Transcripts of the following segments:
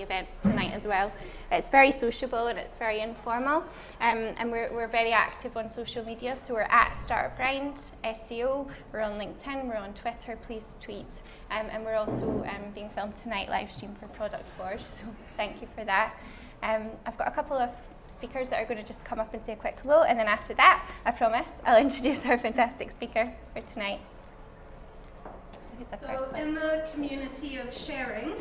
events tonight as well. It's very sociable and it's very informal, and we're very active on social media, so we're at Startup Grind SEO, we're on LinkedIn, we're on Twitter, please tweet, and we're also being filmed tonight, live stream for Product Forge, so thank you for that. I've got a couple of speakers that are going to just come up and say a quick hello, and then after that, I promise, I'll introduce our fantastic speaker for tonight. So in the community of sharing,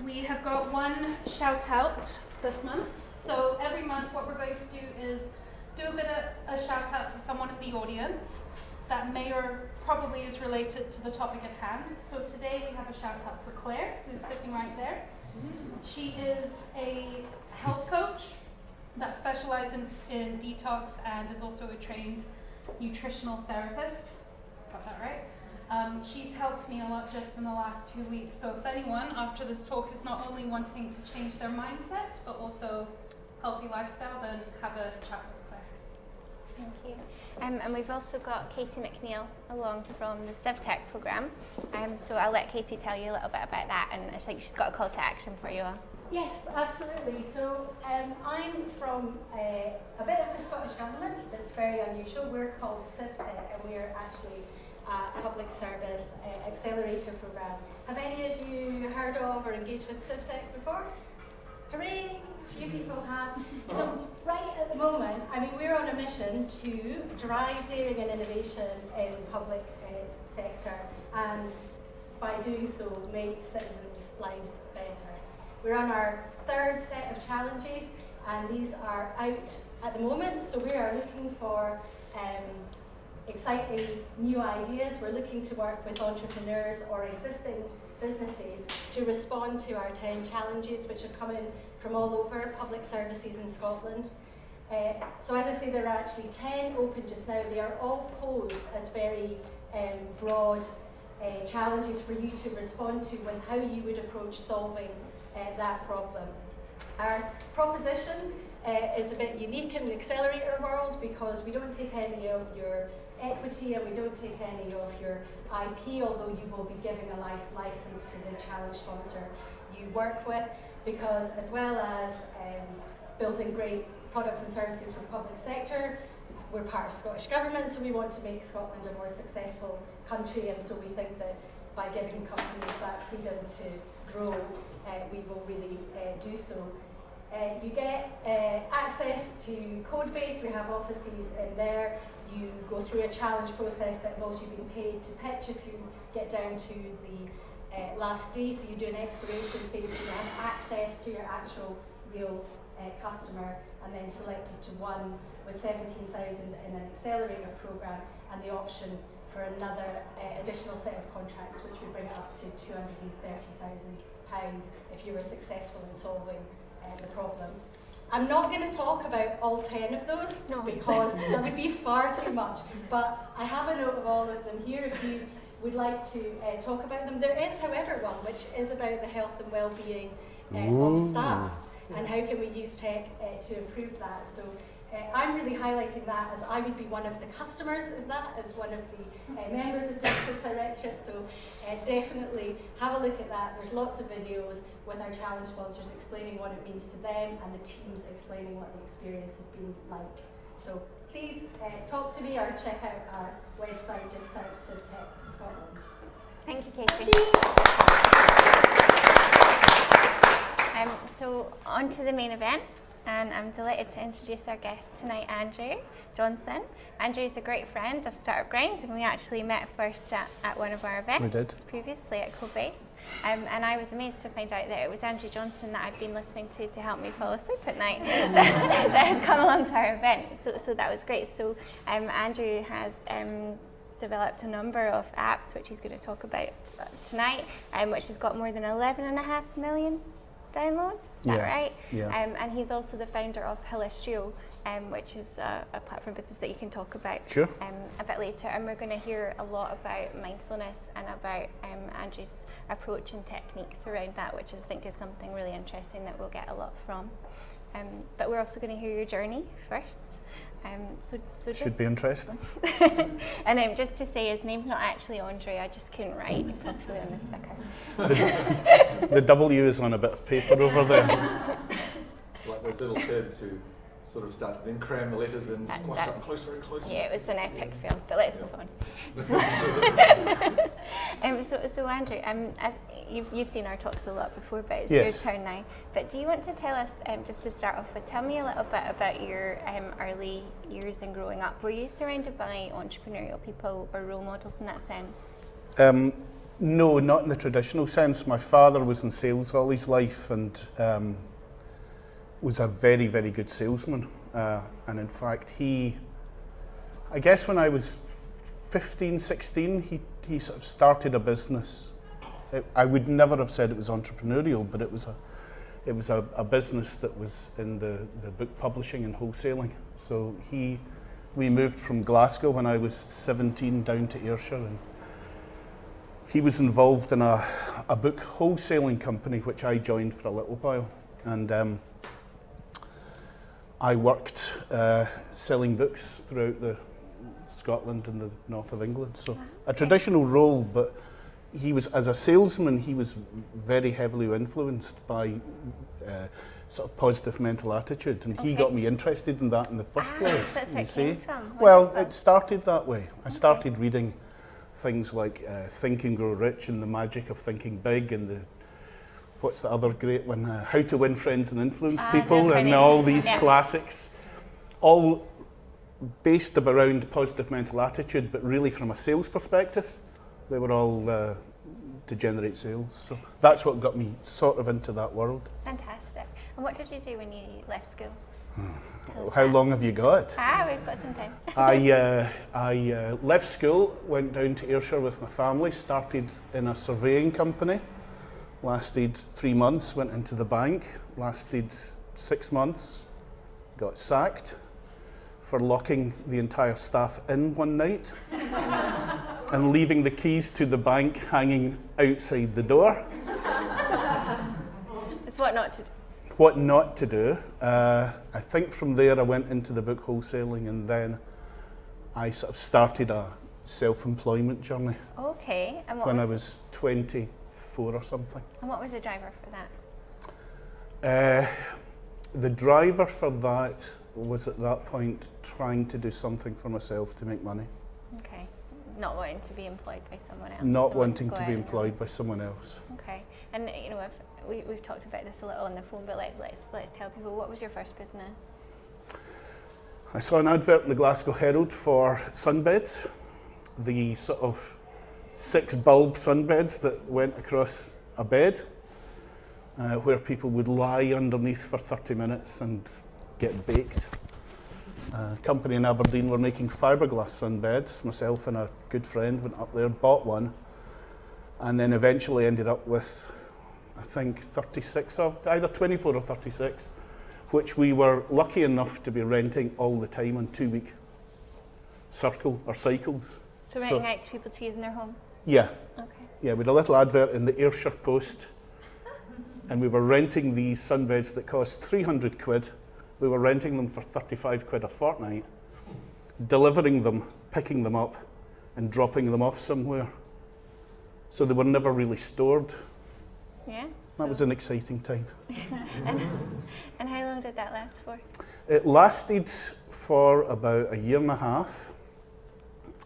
we have got one shout out this month. So every month what we're going to do is do a bit of a shout out to someone in the audience that may or probably is related to the topic at hand. So today we have a shout out for Claire, who's sitting right there. She is a health coach that specializes in detox and is also a trained nutritional therapist. Got that right? She's helped me a lot just in the last 2 weeks. So if anyone after this talk is not only wanting to change their mindset, but also healthy lifestyle, then have a chat with Claire. Thank you. And we've also got Katie McNeil along from the CivTech programme. So I'll let Katie tell you a little bit about that, and I think she's got a call to action for you all. Yes, absolutely. So I'm from a bit of the Scottish Government that's very unusual. We're called CivTech, and we're actually a public service accelerator programme. Have any of you heard of or engaged with CivTech before? Hooray! A few people have. So right at the moment, I mean, we're on a mission to drive daring and innovation in public sector, and by doing so, make citizens' lives better. We're on our third set of challenges, and these are out at the moment. So we are looking for exciting new ideas. We're looking to work with entrepreneurs or existing businesses to respond to our 10 challenges, which have come in from all over public services in Scotland. So as I say, there are actually 10 open just now. They are all posed as very broad challenges for you to respond to with how you would approach solving that problem. Our proposition is a bit unique in the accelerator world because we don't take any of your equity and we don't take any of your IP, although you will be giving a life license to the challenge sponsor you work with, because as well as building great products and services for the public sector, we're part of Scottish Government, so we want to make Scotland a more successful country, and so we think that by giving companies that freedom to grow, we will really do so. You get access to Codebase. We have offices in there. You go through a challenge process that involves you being paid to pitch if you get down to the last three. So you do an exploration phase where you have access to your actual real customer, and then selected to one with 17,000 in an accelerator programme, and the option for another additional set of contracts, which would bring it up to £230,000 if you were successful in solving the problem. I'm not going to talk about all 10 of those because that would be far too much, but I have a note of all of them here if you would like to talk about them. There is, however, one which is about the health and well-being of staff, and how can we use tech to improve that. So I'm really highlighting that as I would be one of the customers as one of the members of Digital Directorate, so definitely have a look at that. There's lots of videos with our challenge sponsors explaining what it means to them and the teams explaining what the experience has been like. So please talk to me or check out our website, just search CivTech Scotland. Thank you, Katie. So on to the main event, and I'm delighted to introduce our guest tonight, Andrew Johnson. Andrew's a great friend of Startup Grind, and we actually met first at one of our events previously at Codebase. And I was amazed to find out that it was Andrew Johnson that I'd been listening to help me fall asleep at night that had come along to our event. So that was great. So Andrew has developed a number of apps, which he's going to talk about tonight, which has got more than 11.5 million downloads, is that right? Yeah. And he's also the founder of Hilistrio, which is a platform business that you can talk about a bit later. And we're going to hear a lot about mindfulness and about Andrew's approach and techniques around that, which I think is something really interesting that we'll get a lot from. But we're also going to hear your journey first. Should be interesting. And just to say, his name's not actually Andre, I just couldn't write properly on the sticker. The W is on a bit of paper over there. Like those little kids who sort of start to then cram the letters in, squashed up closer and closer. Yeah, it was an epic film, but let's move on. So Andrew, you've seen our talks a lot before, but it's yes. your turn now. But do you want to tell us, just to start off with, tell me a little bit about your early years and growing up. Were you surrounded by entrepreneurial people or role models in that sense? No, not in the traditional sense. My father was in sales all his life and was a very, very good salesman. And in fact, I guess when I was 15, 16, he sort of started a business. I would never have said it was entrepreneurial, but it was a business that was in the book publishing and wholesaling. So we moved from Glasgow when I was 17 down to Ayrshire, and he was involved in a book wholesaling company which I joined for a little while, and I worked selling books throughout Scotland and the north of England. So a traditional role, but as a salesman, he was very heavily influenced by sort of positive mental attitude, and he got me interested in that in the first place. That's where it came from. Well, it started that way. I started reading things like Think and Grow Rich and The Magic of Thinking Big, and what's the other great one? How to Win Friends and Influence People, and all these classics, all based around positive mental attitude, but really from a sales perspective. They were all to generate sales. So that's what got me sort of into that world. Fantastic. And what did you do when you left school? How long have you got? We've got some time. I left school, went down to Ayrshire with my family, started in a surveying company, lasted 3 months, went into the bank, lasted 6 months, got sacked for locking the entire staff in one night and leaving the keys to the bank hanging outside the door. It's what not to do. What not to do. I think from there I went into the book wholesaling, and then I sort of started a self-employment journey. Okay. And when I was 24 or something. And what was the driver for that? The driver for that was at that point trying to do something for myself to make money. Okay. Not wanting to be employed by someone else. Not wanting to be employed by someone else. Okay. And we've talked about this a little on the phone, but let's tell people, what was your first business? I saw an advert in the Glasgow Herald for sunbeds, the sort of 6 bulb sunbeds that went across a bed, where people would lie underneath for 30 minutes and get baked. A company in Aberdeen were making fiberglass sunbeds. Myself and a good friend went up there, bought one, and then eventually ended up with, I think, 36 of, either 24 or 36, which we were lucky enough to be renting all the time on 2-week cycles. So renting out to people to use in their home? Yeah. Okay. Yeah, we had a little advert in the Ayrshire Post, and we were renting these sunbeds that cost 300 quid. We were renting them for 35 quid a fortnight, delivering them, picking them up, and dropping them off somewhere. So they were never really stored. Yeah. That was an exciting time. And how long did that last for? It lasted for about a year and a half,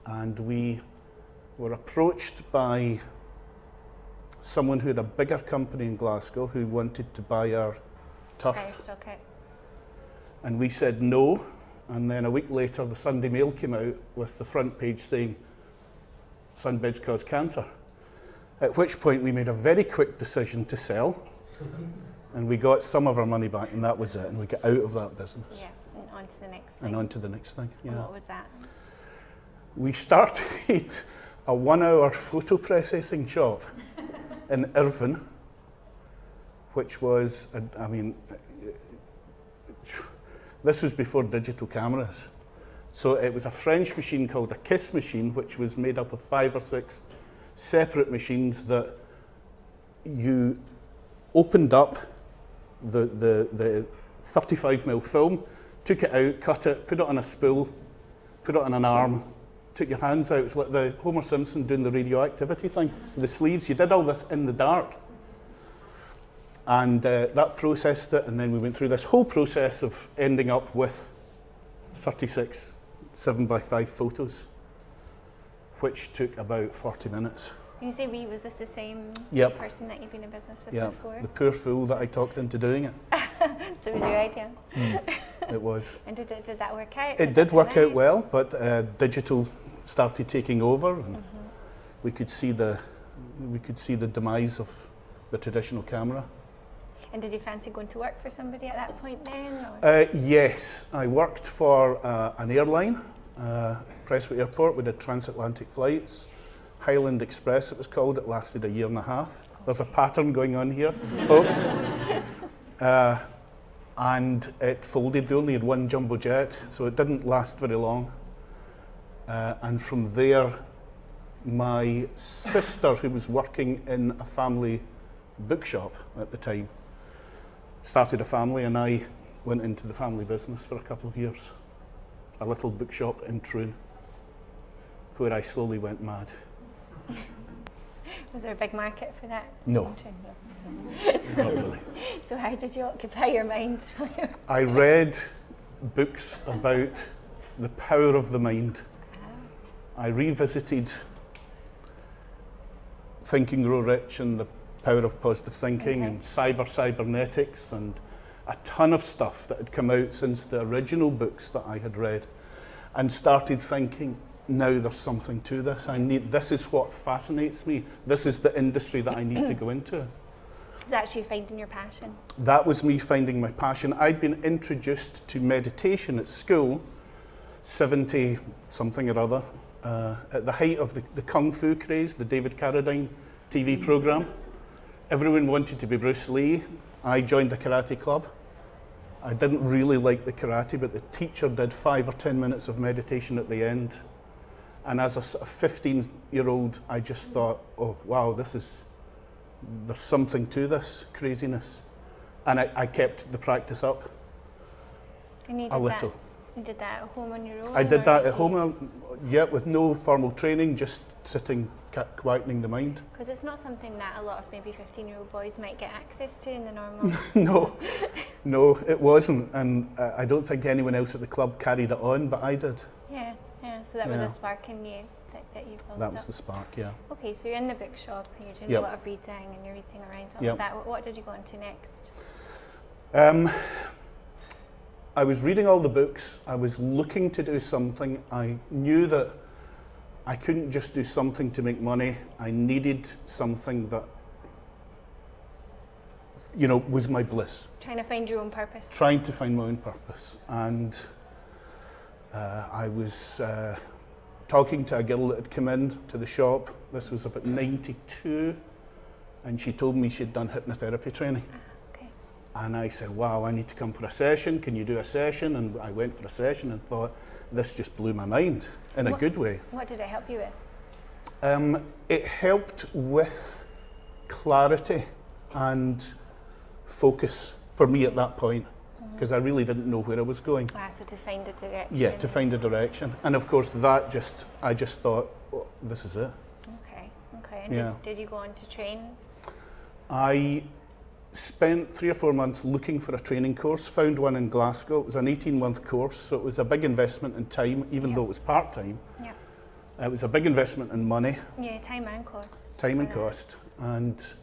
and we were approached by someone who had a bigger company in Glasgow who wanted to buy our turf. Okay. And we said no, and then a week later the Sunday Mail came out with the front page saying sunbeds cause cancer. At which point we made a very quick decision to sell, and we got some of our money back, and that was it, and we got out of that business. Yeah, and on to the next thing. And on to the next thing, yeah. And what was that? We started a 1-hour photo processing shop in Irvine, which was, this was before digital cameras. So it was a French machine called a KISS machine, which was made up of 5 or 6 separate machines that you opened up the 35mm film, took it out, cut it, put it on a spool, put it on an arm, took your hands out. It's like the Homer Simpson doing the radioactivity thing, the sleeves. You did all this in the dark. And that processed it, and then we went through this whole process of ending up with 36 7x5 photos, which took about 40 minutes. You say we, was this the same Yep. person that you've been in business with Yeah, before? the poor fool that I talked into doing it. So it was your idea. It was. And did that work out? It did work out well, but digital started taking over, and we could see the demise of the traditional camera. And did you fancy going to work for somebody at that point then? Or? Yes, I worked for an airline, Prestwick Airport. We did transatlantic flights. Highland Express, it was called. It lasted a year and a half. There's a pattern going on here, folks. And it folded. They only had one jumbo jet, so it didn't last very long. And from there, my sister, who was working in a family bookshop at the time, started a family, and I went into the family business for a couple of years. A little bookshop in Troon, where I slowly went mad. Was there a big market for that? No. Not really. So how did you occupy your mind? I read books about the power of the mind. I revisited Think and Grow Rich and the Power of Positive Thinking and cybernetics and a ton of stuff that had come out since the original books that I had read, and started thinking, now there's something to this. This is what fascinates me. This is the industry that I need to go into. Is that you finding your passion? That was me finding my passion. I'd been introduced to meditation at school, 70 something or other, at the height of the Kung Fu craze, the David Carradine TV program. Everyone wanted to be Bruce Lee. I joined a karate club. I didn't really like the karate, but the teacher did 5 or 10 minutes of meditation at the end. And as a sort of 15-year-old, I just thought, oh, wow, there's something to this craziness. And I kept the practice up a little. You did that at home on your own? I did that at home, with no formal training, just sitting, quietening the mind. Because it's not something that a lot of maybe 15-year-old boys might get access to in the normal... No, it wasn't. And I don't think anyone else at the club carried it on, but I did. Yeah. So that was a spark in you that you built That was the spark, yeah. Okay, so you're in the bookshop and you're doing a lot of reading and you're reading around all of that. What did you go on to next? I was reading all the books. I was looking to do something. I knew that I couldn't just do something to make money. I needed something that, was my bliss. Trying to find your own purpose. Trying to find my own purpose. And I was talking to a girl that had come in to the shop. This was about 92, and she told me she'd done hypnotherapy training. Okay. And I said, wow, I need to come for a session. Can you do a session? And I went for a session and thought, this just blew my mind in a good way. What did it help you with? It helped with clarity and focus for me at that point, because I really didn't know where I was going. So to find a direction. Yeah, to find a direction. And of course I just thought, oh, this is it. Okay. And did you go on to train? I spent 3 or 4 months looking for a training course, found one in Glasgow. It was an 18-month course, so it was a big investment in time, even though it was part-time. Yeah. It was a big investment in money. Yeah, time and cost. Time and cost. And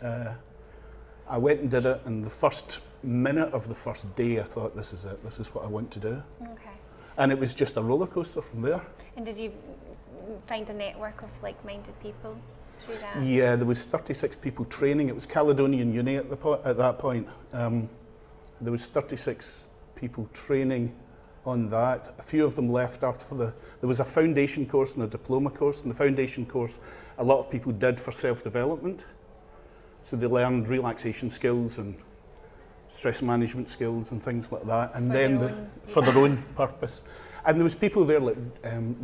I went and did it, and the first minute of the first day I thought, this is it, this is what I want to do. Okay. And it was just a roller coaster from there. And did you find a network of like-minded people through that? Yeah, there was 36 people training. It was Caledonian Uni at that point. There was 36 people training on that. A few of them left after there was a foundation course and a diploma course. And the foundation course, a lot of people did for self-development. So they learned relaxation skills and stress management skills and things like that, and for their own purpose. And there was people there like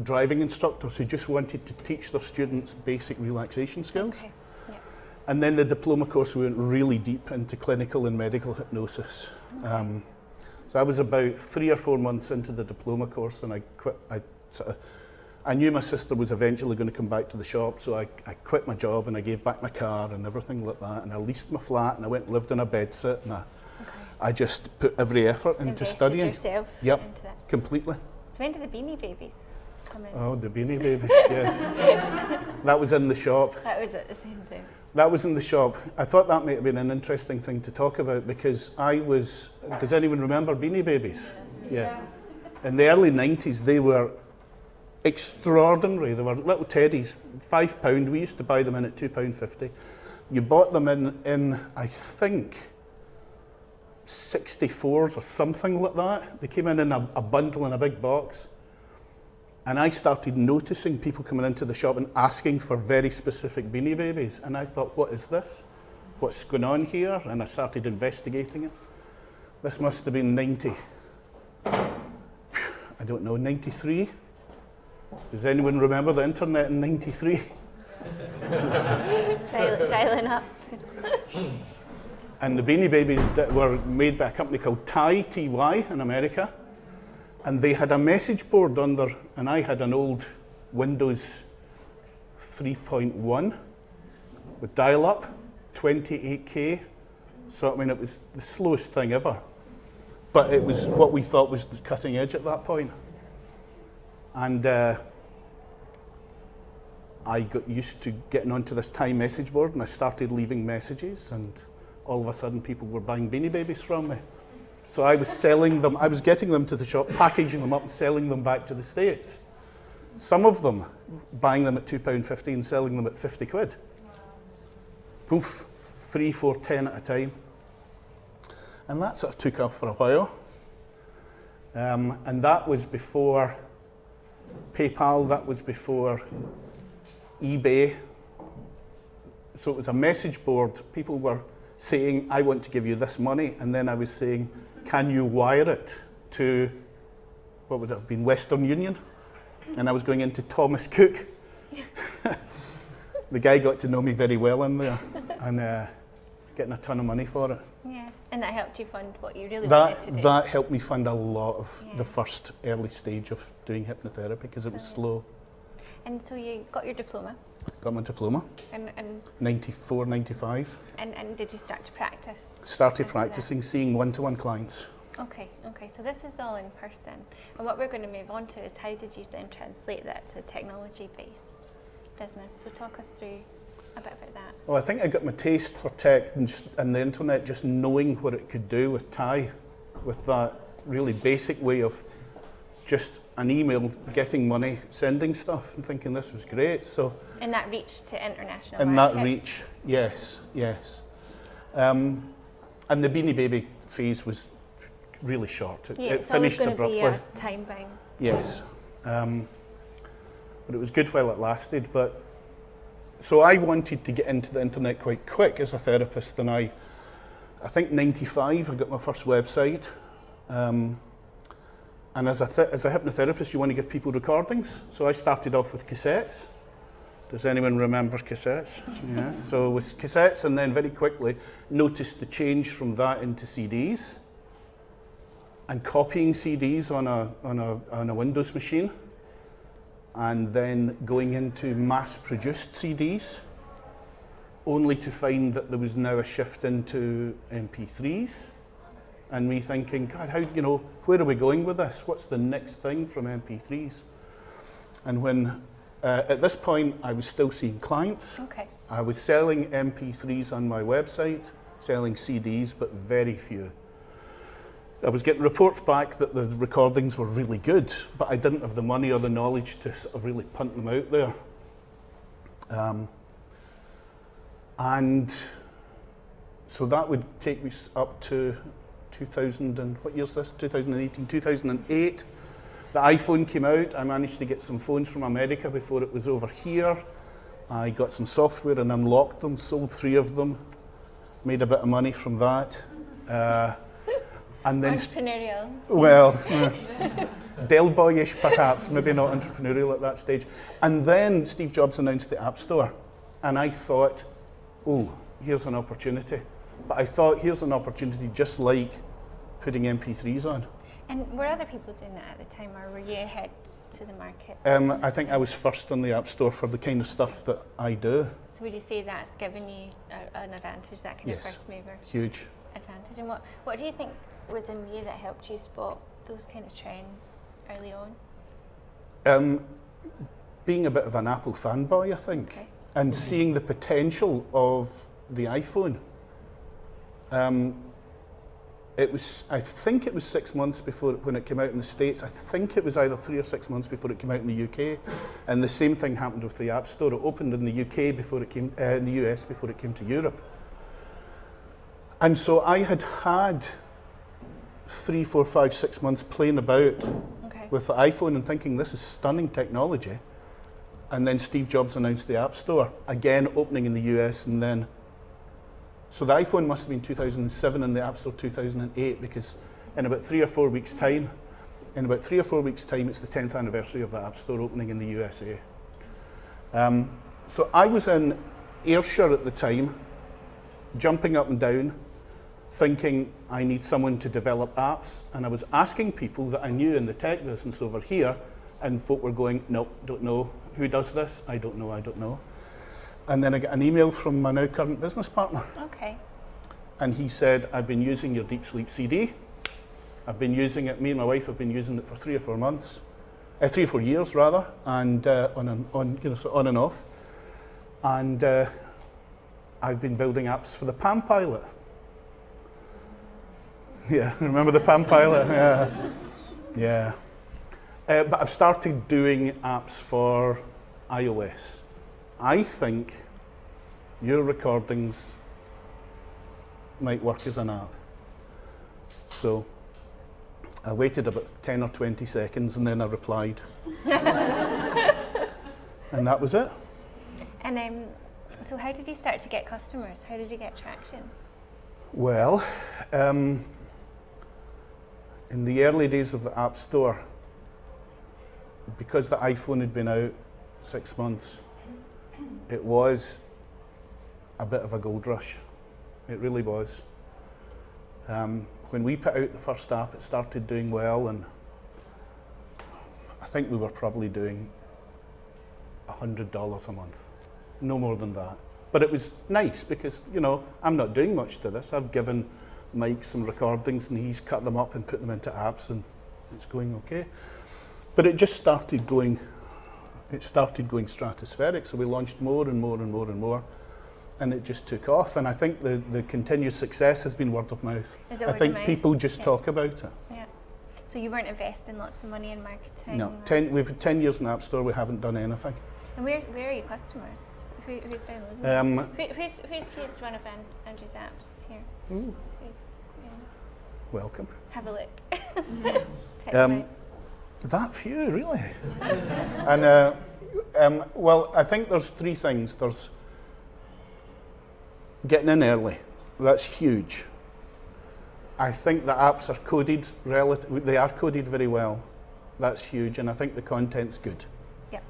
driving instructors who just wanted to teach their students basic relaxation skills. Okay. Yeah. And then the diploma course, we went really deep into clinical and medical hypnosis. So I was about 3 or 4 months into the diploma course, and I quit. I knew my sister was eventually going to come back to the shop, so I quit my job and I gave back my car and everything like that, and I leased my flat and I went and lived in a bedsit, and I just put every effort into Invested studying. yourself Yep, into that. completely. So when did the Beanie Babies come in? Oh, the Beanie Babies, yes. That was in the shop. That was at the same time. That was in the shop. I thought that might have been an interesting thing to talk about because does anyone remember Beanie Babies? Yeah. In the early 90s, they were extraordinary. They were little teddies, £5. We used to buy them in at £2.50. You bought them in I think, 64s or something like that. They came in a bundle in a big box. And I started noticing people coming into the shop and asking for very specific Beanie Babies. And I thought, what is this? What's going on here? And I started investigating it. This must have been 93? Does anyone remember the internet in 93? Dialing up. And the Beanie Babies were made by a company called Ty, T-Y, in America. And they had a message board under, and I had an old Windows 3.1 with dial-up, 28K. So, I mean, it was the slowest thing ever. But it was what we thought was the cutting edge at that point. And I got used to getting onto this Ty message board, and I started leaving messages, and all of a sudden people were buying Beanie Babies from me. So I was selling them, I was getting them to the shop, packaging them up and selling them back to the States. Some of them, buying them at £2.50 and selling them at 50 quid. Poof, 3, 4, 10 at a time. And that sort of took off for a while. And that was before PayPal, that was before eBay. So it was a message board. People were saying, I want to give you this money. And then I was saying, can you wire it to, what would it have been, Western Union? And I was going into Thomas Cook. The guy got to know me very well in there, and getting a ton of money for it. Yeah, and that helped you fund what you really wanted to do. That helped me fund a lot of the first early stage of doing hypnotherapy because it was slow. And so you got your diploma? Got my diploma, and 94, 95. And did you start to practice? Started practicing, seeing one-to-one clients. Okay, so this is all in person. And what we're going to move on to is how did you then translate that to a technology-based business? So talk us through a bit about that. Well, I think I got my taste for tech and the internet just knowing what it could do with Ty, with that really basic way of just an email, getting money, sending stuff, and thinking this was great. So. And that reach to international and markets. that reach, yes. And the Beanie Baby phase was really short. It finished abruptly. Be a time bound. Yes. But it was good while it lasted. But so I wanted to get into the internet quite quick as a therapist, and I think 95 I got my first website. And as a hypnotherapist, you want to give people recordings. So I started off with cassettes. Does anyone remember cassettes? Yes. So with cassettes, and then very quickly noticed the change from that into CDs, and copying CDs on a Windows machine, and then going into mass-produced CDs, only to find that there was now a shift into MP3s. And me thinking, God, where are we going with this? What's the next thing from MP3s? And when, at this point, I was still seeing clients. Okay. I was selling MP3s on my website, selling CDs, but very few. I was getting reports back that the recordings were really good, but I didn't have the money or the knowledge to sort of really punt them out there. And so that would take me up to 2000 and what year's this? 2018, 2008. The iPhone came out. I managed to get some phones from America before it was over here. I got some software and unlocked them, sold 3 of them, made a bit of money from that. And then entrepreneurial. Well, Del Boyish perhaps, maybe not entrepreneurial at that stage. And then Steve Jobs announced the App Store, and I thought, oh, here's an opportunity. But I thought, here's an opportunity just like putting MP3s on. And were other people doing that at the time, or were you ahead to the market? I think I was first on the App Store for the kind of stuff that I do. So would you say that's given you an advantage, that kind of first mover Huge. advantage? And what do you think was in you that helped you spot those kind of trends early on? Being a bit of an Apple fanboy, I think, and seeing the potential of the iPhone. I think it was 6 months before when it came out in the States. I think it was either 3 or 6 months before it came out in the UK. And the same thing happened with the App Store. It opened in the UK before it came in the US before it came to Europe. And so I had 3, 4, 5, 6 months playing about with the iPhone and thinking this is stunning technology. And then Steve Jobs announced the App Store, again opening in the US, and then so the iPhone must have been 2007 and the App Store 2008, because in about 3 or 4 weeks' time, it's the 10th anniversary of the App Store opening in the USA. So I was in Ayrshire at the time, jumping up and down, thinking I need someone to develop apps, and I was asking people that I knew in the tech business over here, and folk were going, nope, don't know. Who does this? I don't know. And then I got an email from my now current business partner. Okay. And he said, I've been using your Deep Sleep CD. I've been using it, me and my wife have been using it for 3 or 4 months, 3 or 4 years rather, and on and off. And I've been building apps for the Palm Pilot. Yeah, remember the Palm Pilot? Yeah. But I've started doing apps for iOS. I think your recordings might work as an app. So I waited about 10 or 20 seconds and then I replied. And that was it. And so how did you start to get customers? How did you get traction? Well, in the early days of the App Store, because the iPhone had been out 6 months, it was a bit of a gold rush. It really was. When we put out the first app, it started doing well, and I think we were probably doing $100 a month, no more than that. But it was nice because, I'm not doing much to this. I've given Mike some recordings and he's cut them up and put them into apps, and it's going okay. But it just started going stratospheric, so we launched more and more and more and more, and it just took off. And I think the continued success has been word of mouth. I think people just talk about it. Yeah. So you weren't investing lots of money in marketing? No, we've had 10 years in the App Store, we haven't done anything. And where are your customers? Who's downloading? Who's used one of Andrew's apps here? Welcome. Have a look. That few, really. And well, I think there's 3 things. There's getting in early. That's huge. I think the apps are coded they are coded very well. That's huge, and I think the content's good. Yep.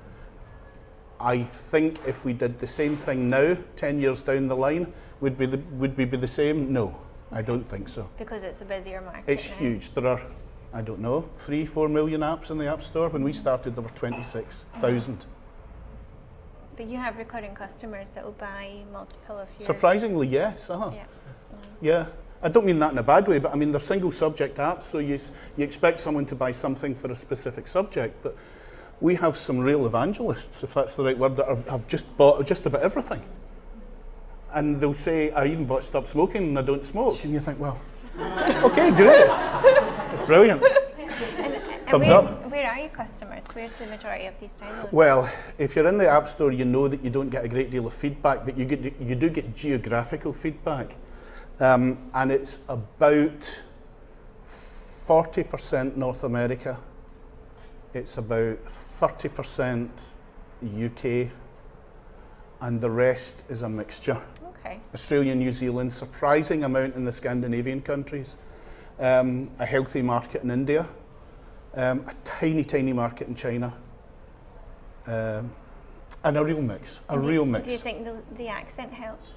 I think if we did the same thing now, 10 years down the line, would we be the same? No, I don't think so. Because it's a busier market. It's huge. There are, I don't know, 3-4 million apps in the App Store. When we started, there were 26,000. But you have recurring customers that will buy multiple of your... Surprisingly, yes. Yeah. I don't mean that in a bad way, but I mean they're single subject apps, so you expect someone to buy something for a specific subject, but we have some real evangelists, if that's the right word, that have just bought just about everything. And they'll say, I even bought Stop Smoking and I don't smoke. And you think, well, okay, great. It's brilliant. Thumbs up. Where are your customers? Where's the majority of these downloads? Well, if you're in the App Store, you know that you don't get a great deal of feedback, but you do get geographical feedback. And it's about 40% North America. It's about 30% UK, and the rest is a mixture. Okay. Australia, New Zealand, surprising amount in the Scandinavian countries, a healthy market in India, a tiny market in China, and a real mix. Do you think the accent helps?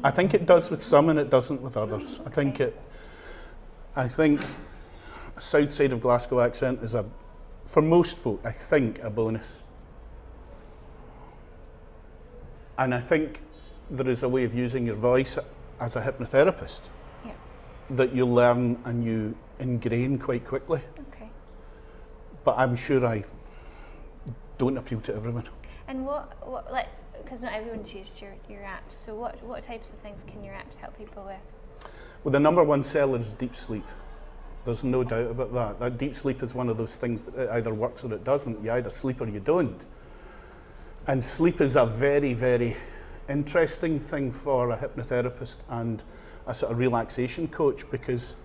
I think it does with some and it doesn't with others. I think I think a south side of Glasgow accent is, for most folk, I think, a bonus. And I think there is a way of using your voice as a hypnotherapist that you learn and you ingrain quite quickly. Okay. But I'm sure I don't appeal to everyone. And what like, because not everyone's used your apps, so what types of things can your apps help people with? Well, the number one seller is deep sleep. There's no doubt about that. That deep sleep is one of those things that it either works or it doesn't. You either sleep or you don't. And sleep is a very, very interesting thing for a hypnotherapist and a sort of relaxation coach, because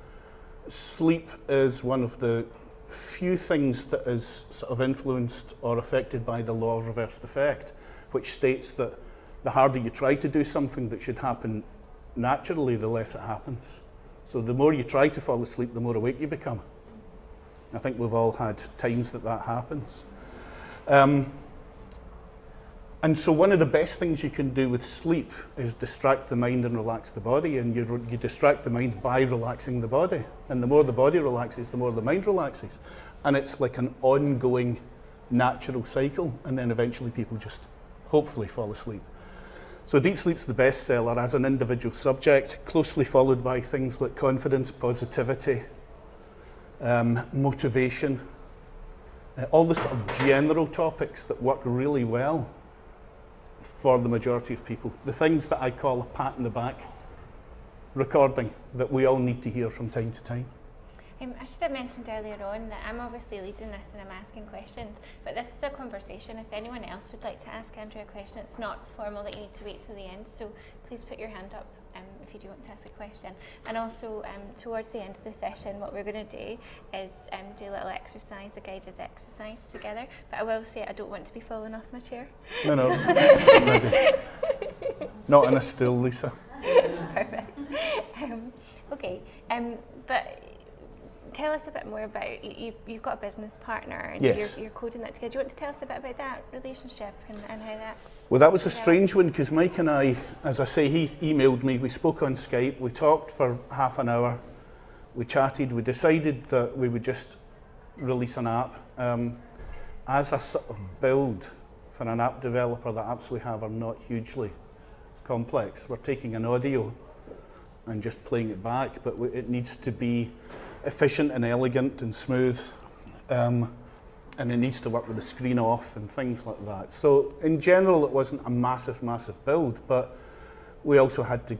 sleep is one of the few things that is sort of influenced or affected by the law of reversed effect, which states that the harder you try to do something that should happen naturally, the less it happens. So the more you try to fall asleep, the more awake you become. I think we've all had times that happens. And so one of the best things you can do with sleep is distract the mind and relax the body, and you distract the mind by relaxing the body. And the more the body relaxes, the more the mind relaxes. And it's like an ongoing natural cycle, and then eventually people just hopefully fall asleep. So deep sleep's the best seller as an individual subject, closely followed by things like confidence, positivity, motivation, all the sort of general topics that work really well for the majority of people. The things that I call a pat in the back recording that we all need to hear from time to time. I should have mentioned earlier on that I'm obviously leading this and I'm asking questions, but this is a conversation. If anyone else would like to ask Andrew a question, it's not formal that you need to wait till the end, so please put your hand up if you do want to ask a question. And also towards the end of the session, what we're going to do is do a little exercise, a guided exercise together, but I will say I don't want to be falling off my chair. No, maybe. Not in a stool, Lisa. Perfect. Okay, but tell us a bit more about, you've got a business partner and yes. you're coding that together. Do you want to tell us a bit about that relationship and how that... Well, that was a strange one, because Mike and I, as I say, he emailed me, we spoke on Skype, we talked for half an hour, we chatted, we decided that we would just release an app. As a sort of build for an app developer, the apps we have are not hugely complex. We're taking an audio and just playing it back, but it needs to be efficient and elegant and smooth, and it needs to work with the screen off and things like that. So in general, it wasn't a massive build, but we also had to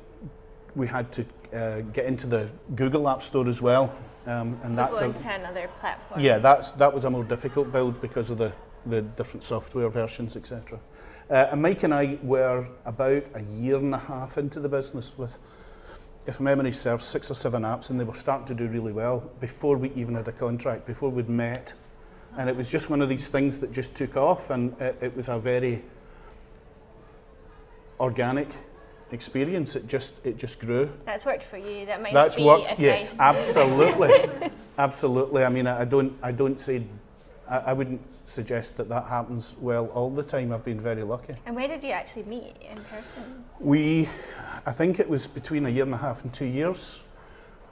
get into the Google App Store as well, and so that's going to another platform. Yeah, that was a more difficult build because of the different software versions, etc. And Mike and I were about a year and a half into the business with, if memory serves, 6 or 7 apps, and they were starting to do really well before we even had a contract, before we'd met. And it was just one of these things that just took off, and it was a very organic experience. It just grew. That's worked for you. That might That's be worked. advice. Yes, absolutely, absolutely. I mean, I wouldn't suggest that happens well all the time. I've been very lucky. And where did you actually meet in person? I think it was between a year and a half and 2 years.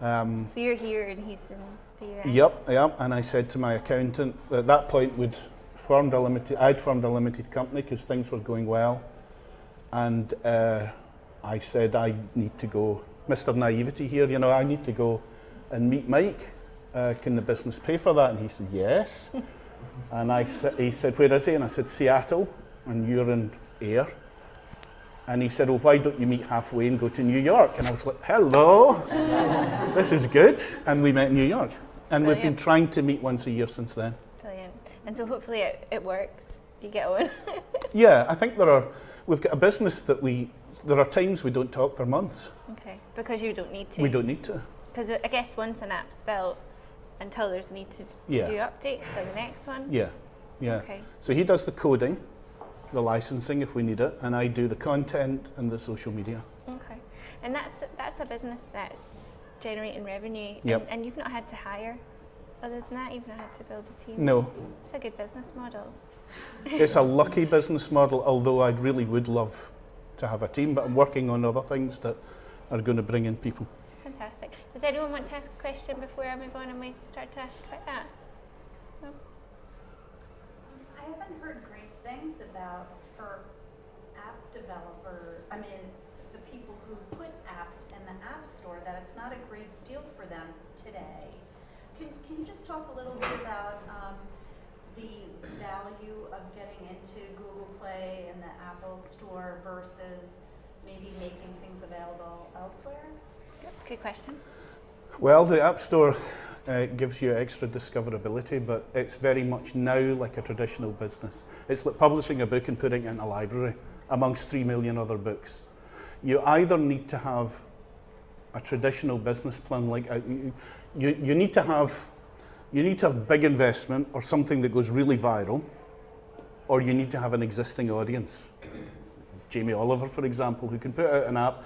So you're here and he's in the US? Yep. And I said to my accountant, at that point I'd formed a limited company because things were going well. And I said, I need to go, Mr. Naivety here, I need to go and meet Mike. Can the business pay for that? And he said, yes. And he said, where is he? And I said, Seattle, and you're in Ayr. And he said, well, why don't you meet halfway and go to New York? And I was like, hello, this is good. And we met in New York. And Brilliant. We've been trying to meet once a year since then. Brilliant. And so hopefully it works. You get on. Yeah, I think we've got a business that there are times we don't talk for months. Okay, because you don't need to. We don't need to. Because I guess once an app's built, until there's a need to do updates or the next one? Yeah. Okay. So he does the coding, the licensing if we need it, and I do the content and the social media. Okay. And that's a business that's generating revenue, yep. and you've not had to hire, other than that, you've not had to build a team? No. It's a good business model. It's a lucky business model, although I really would love to have a team, but I'm working on other things that are going to bring in people. Fantastic. The Does anyone want to ask a question before I move on and we start to ask about that? No? I haven't heard great things about for app the people who put apps in the App Store, that it's not a great deal for them today. Can you just talk a little bit about the value of getting into Google Play and the Apple Store versus maybe making things available elsewhere? Good question. Well, the App Store gives you extra discoverability, but it's very much now like a traditional business. It's like publishing a book and putting it in a library amongst 3 million other books. You either need to have a traditional business plan, like you need to have big investment or something that goes really viral, or you need to have an existing audience. Jamie Oliver, for example, who can put out an app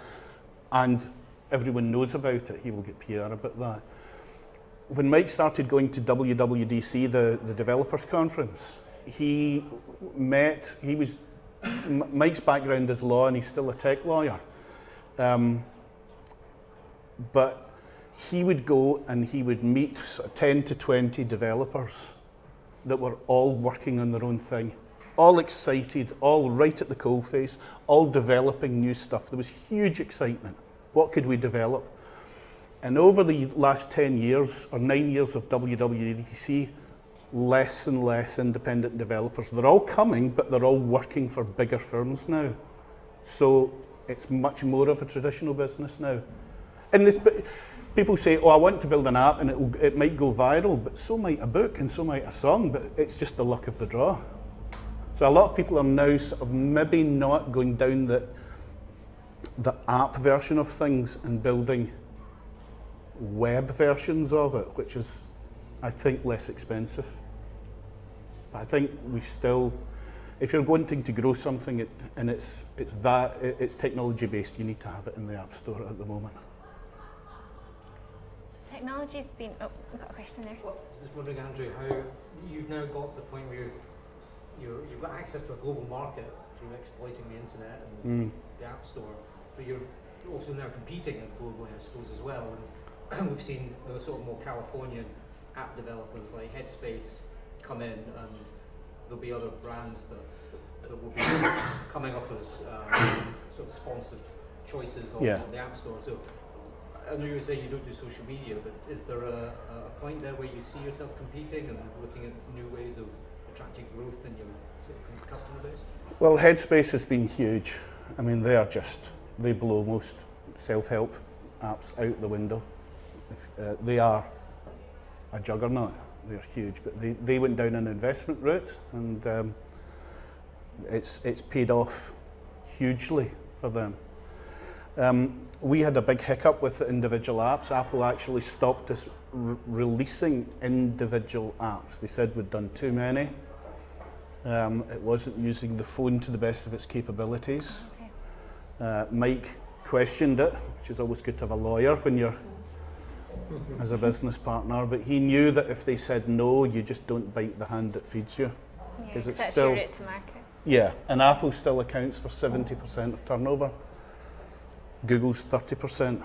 and everyone knows about it. He will get PR about that. When Mike started going to WWDC, the developers conference, Mike's background is law and he's still a tech lawyer. But he would go and he would meet sort of 10 to 20 developers that were all working on their own thing, all excited, all right at the coalface, all developing new stuff. There was huge excitement. What could we develop? And over the last 10 years or 9 years of WWDC, less and less independent developers. They're all coming, but they're all working for bigger firms now. So it's much more of a traditional business now. And people say, oh, I want to build an app and it might go viral, but so might a book and so might a song, but it's just the luck of the draw. So a lot of people are now sort of maybe not going down the app version of things and building web versions of it, which is, I think, less expensive. But I think we still, if you're wanting to grow something and it's technology based, you need to have it in the App Store at the moment. Technology's been, we've got a question there. Well, I was just wondering, Andrew, how you've now got to the point where you've got access to a global market through exploiting the internet and the App Store, but you're also now competing globally, I suppose, as well. And we've seen the sort of more Californian app developers like Headspace come in, and there'll be other brands that will be coming up as sort of sponsored choices on the App Store. So I know you were saying you don't do social media, but is there a point there where you see yourself competing and looking at new ways of attracting growth in your sort of customer base? Well, Headspace has been huge. I mean, they blow most self-help apps out the window. They are a juggernaut. They're huge, but they went down an investment route, and it's paid off hugely for them. We had a big hiccup with the individual apps. Apple actually stopped us releasing individual apps. They said we'd done too many. It wasn't using the phone to the best of its capabilities. Okay. Mike questioned it, which is always good to have a lawyer when you're as a business partner, but he knew that if they said no, you just don't bite the hand that feeds you. Because it's still your route to market. Yeah, and Apple still accounts for 70% of turnover. Google's 30%.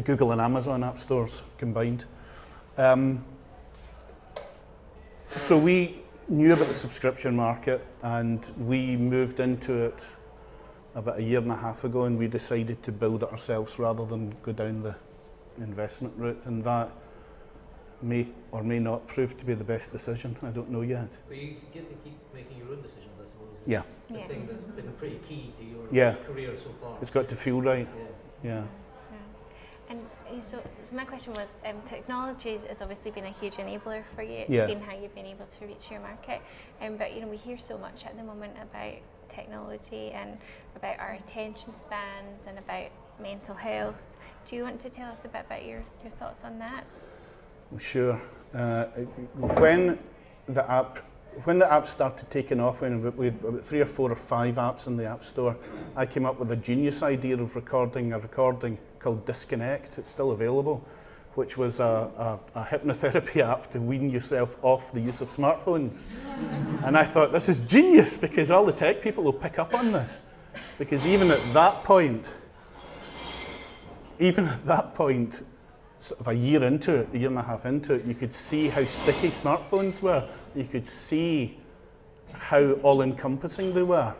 Google and Amazon app stores combined. So we knew about the subscription market, and we moved into it about a year and a half ago, and we decided to build it ourselves rather than go down the investment route, and that may or may not prove to be the best decision. I don't know yet. But you get to keep making your own decisions, I suppose. Yeah. The thing that's been pretty key to your career so far. It's got to feel right. Yeah. And so my question was, technology has obviously been a huge enabler for you. It's been how you've been able to reach your market. But we hear so much at the moment about technology and about our attention spans and about mental health. Do you want to tell us a bit about your thoughts on that? Well, sure. When the app started taking off, when we had about 3 or 4 or 5 apps in the App Store, I came up with a genius idea of recording a recording called Disconnect. It's still available, which was a hypnotherapy app to wean yourself off the use of smartphones. And I thought, this is genius, because all the tech people will pick up on this. Because even at that point, even at that point, sort of a year and a half into it, you could see how sticky smartphones were. You could see how all-encompassing they were.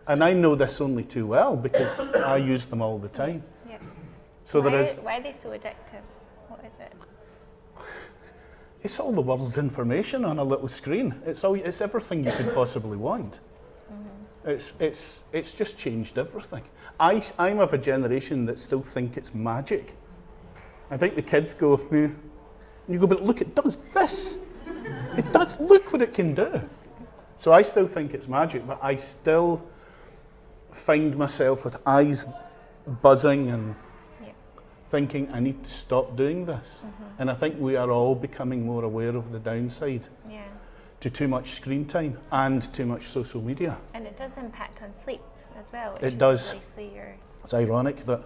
And I know this only too well because I use them all the time. Yeah. So why are they so addictive? What is it? It's all the world's information on a little screen. It's everything you could possibly want. It's just changed everything. I'm of a generation that still think it's magic. I think the kids go, and you go, but look, it does this. It does, look what it can do. So I still think it's magic, but I still find myself with eyes buzzing and thinking, I need to stop doing this. And I think we are all becoming more aware of the downside to too much screen time and too much social media. And it does impact on sleep as well. Which It does. Obviously It's ironic that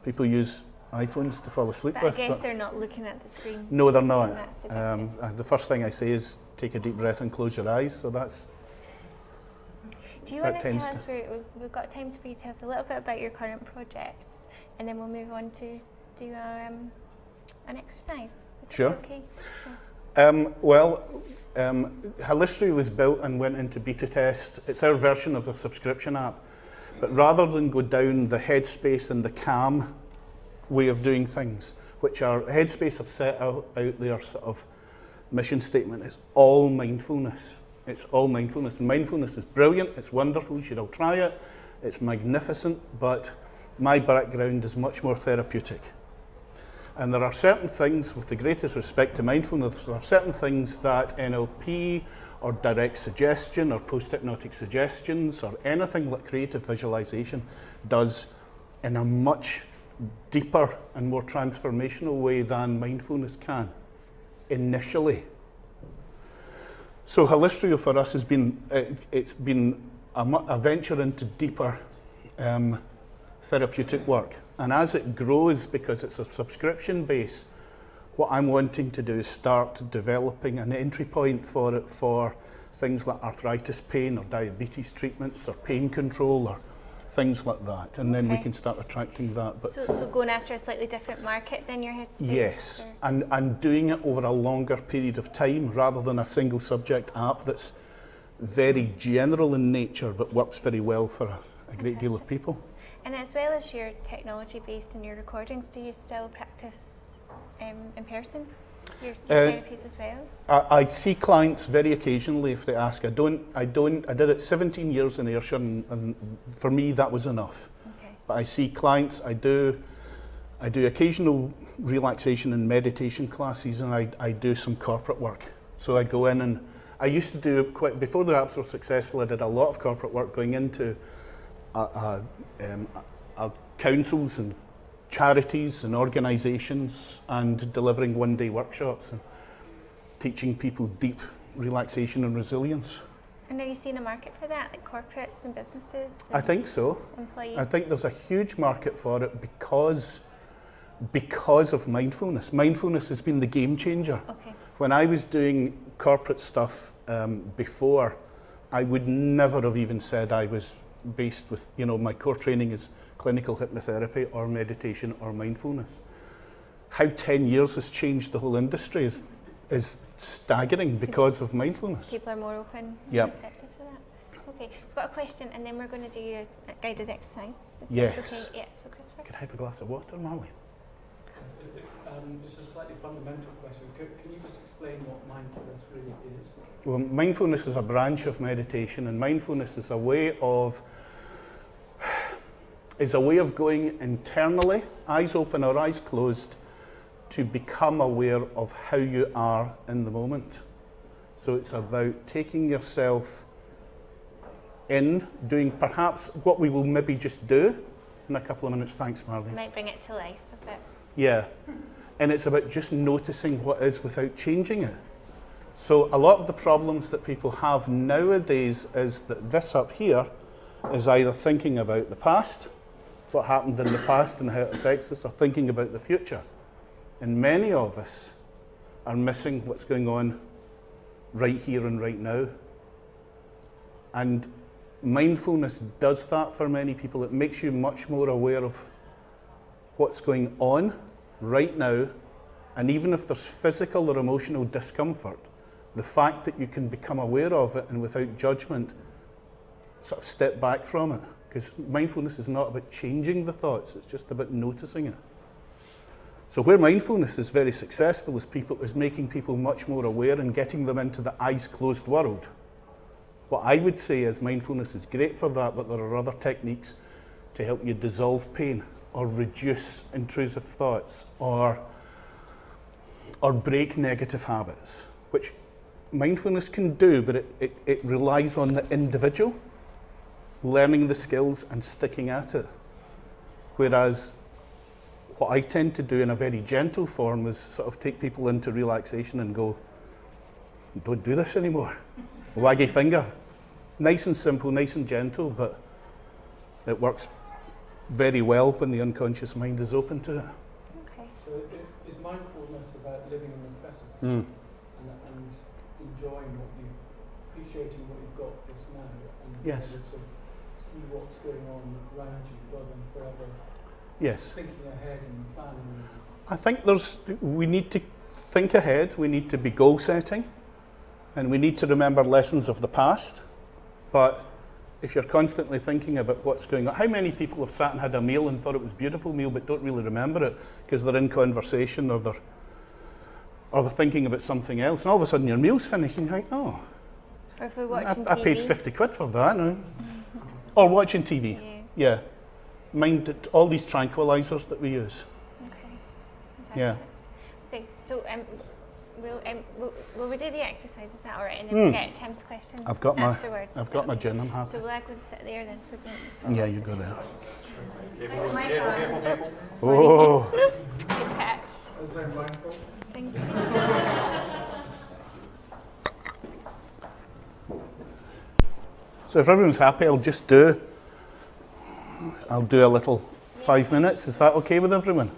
people use iPhones to fall asleep but with. I guess they're not looking at the screen. No, they're not. And that's the difference. The first thing I say is take a deep breath and close your eyes. So that's. Do you that want to tends tell us, we've got time for you to tell us a little bit about your current projects, and then we'll move on to do an exercise. Would that be Sure. Okay. Halistry was built and went into beta test. It's our version of a subscription app. But rather than go down the Headspace and the Calm way of doing things, which our Headspace have set out their sort of mission statement, it's all mindfulness. It's all mindfulness. And mindfulness is brilliant, it's wonderful, you should all try it, it's magnificent, but my background is much more therapeutic. And there are certain things, with the greatest respect to mindfulness, there are certain things that NLP or direct suggestion or post-hypnotic suggestions or anything like creative visualization does in a much deeper and more transformational way than mindfulness can, initially. So Halistrio for us has been, it's been a venture into deeper therapeutic work. And as it grows, because it's a subscription base, what I'm wanting to do is start developing an entry point for it for things like arthritis pain or diabetes treatments or pain control or things like that. And then we can start attracting that. But so going after a slightly different market than your Headspace? yes, and doing it over a longer period of time rather than a single subject app that's very general in nature but works very well for a great deal of people. And as well as your technology based in your recordings, do you still practice in person, your therapies as well? I see clients very occasionally if they ask. I did it 17 years in Ayrshire and for me that was enough. Okay. But I see clients, I do occasional relaxation and meditation classes, and I do some corporate work. So I go in and I used to do before the apps were successful, I did a lot of corporate work going into councils and charities and organisations and delivering one-day workshops and teaching people deep relaxation and resilience. And are you seeing a market for that, like corporates and businesses? And I think so. employees? I think there's a huge market for it because of mindfulness. Mindfulness has been the game changer. Okay. When I was doing corporate stuff before, I would never have even said I was based with, my core training is clinical hypnotherapy or meditation or mindfulness. How 10 years has changed the whole industry is staggering because of mindfulness. People are more open Yeah. and receptive to that. Okay, we've got a question and then we're going to do your guided exercise. If Yes. that's okay. Yeah, so Christopher. Could I have a glass of water, Marley? It's a slightly fundamental question. Can you just explain what mindfulness really is? Well, mindfulness is a branch of meditation, and mindfulness is a way of going internally, eyes open or eyes closed, to become aware of how you are in the moment. So it's about taking yourself in, doing perhaps what we will maybe just do in a couple of minutes. Thanks, Marley. Might bring it to life a bit. Yeah, and it's about just noticing what is without changing it. So a lot of the problems that people have nowadays is that this up here is either thinking about the past, what happened in the past and how it affects us, or thinking about the future. And many of us are missing what's going on right here and right now. And mindfulness does that for many people. It makes you much more aware of what's going on right now, and even if there's physical or emotional discomfort, the fact that you can become aware of it and without judgment, sort of step back from it. Because mindfulness is not about changing the thoughts, it's just about noticing it. So where mindfulness is very successful is making people much more aware and getting them into the eyes closed world. What I would say is mindfulness is great for that, but there are other techniques to help you dissolve pain or reduce intrusive thoughts or break negative habits, which mindfulness can do, but it relies on the individual learning the skills and sticking at it. Whereas what I tend to do in a very gentle form is sort of take people into relaxation and go, don't do this anymore. Waggy finger. Nice and simple, nice and gentle, but it works very well when the unconscious mind is open to it. Okay. So is mindfulness about living in the present and enjoying what appreciating what you've got this now, and being able to see what's going on around you rather than forever thinking ahead and planning? I think we need to think ahead, we need to be goal setting, and we need to remember lessons of the past. But if you're constantly thinking about what's going on, how many people have sat and had a meal and thought it was a beautiful meal but don't really remember it because they're in conversation or they're thinking about something else, and all of a sudden your meal's finished and you think, oh, Or if we're watching I TV. paid 50 quid for that. No? Or watching TV. Yeah. Mind all these tranquilizers that we use. Okay. Yeah. Okay, so will we do the exercise? Is that all right? And then we'll get Tim's questions afterwards. I've got my gin. I'm happy. So will I go and sit there then? So don't. Yeah, you go there. Careful. Oh. Good catch. Very mindful. Thank you. So if everyone's happy, I'll do a little 5 minutes. Is that okay with everyone?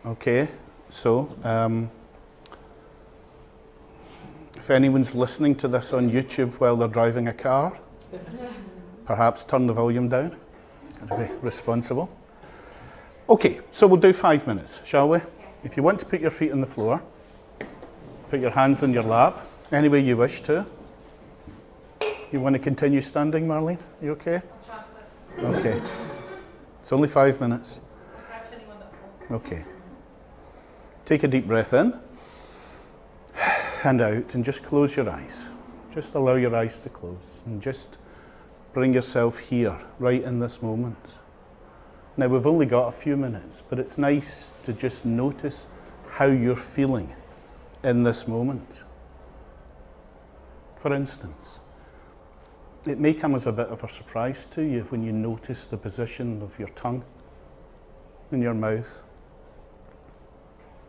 Okay. So if anyone's listening to this on YouTube while they're driving a car, perhaps turn the volume down. Gotta be responsible. Okay, so we'll do 5 minutes, shall we? If you want to put your feet on the floor, put your hands on your lap, any way you wish to. You want to continue standing, Marlene? You okay? Okay. It's only 5 minutes. Okay. Take a deep breath in and out, and just close your eyes. Just allow your eyes to close and just bring yourself here, right in this moment. Now, we've only got a few minutes, but it's nice to just notice how you're feeling in this moment. For instance, it may come as a bit of a surprise to you when you notice the position of your tongue in your mouth.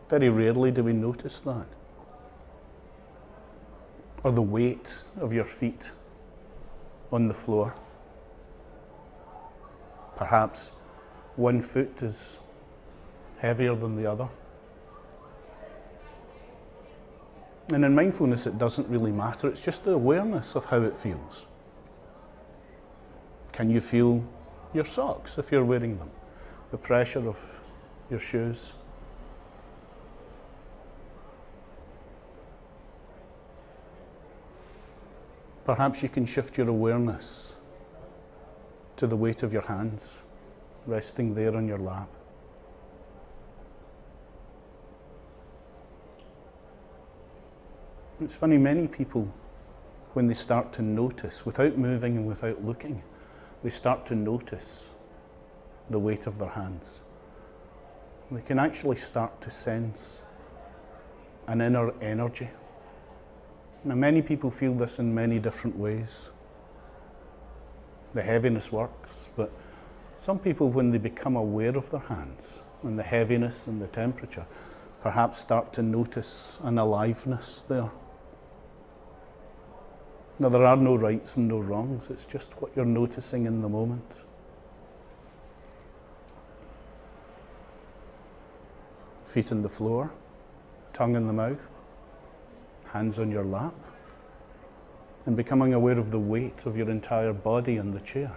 Very rarely do we notice that. Or the weight of your feet on the floor. Perhaps one foot is heavier than the other. And in mindfulness, it doesn't really matter. It's just the awareness of how it feels. Can you feel your socks if you're wearing them? The pressure of your shoes? Perhaps you can shift your awareness to the weight of your hands, resting there on your lap. It's funny, many people, when they start to notice, without moving and without looking, they start to notice the weight of their hands. They can actually start to sense an inner energy. Now, many people feel this in many different ways. The heaviness works, but some people, when they become aware of their hands and the heaviness and the temperature, perhaps start to notice an aliveness there. Now, there are no rights and no wrongs, it's just what you're noticing in the moment. Feet on the floor, tongue in the mouth, hands on your lap, and becoming aware of the weight of your entire body on the chair.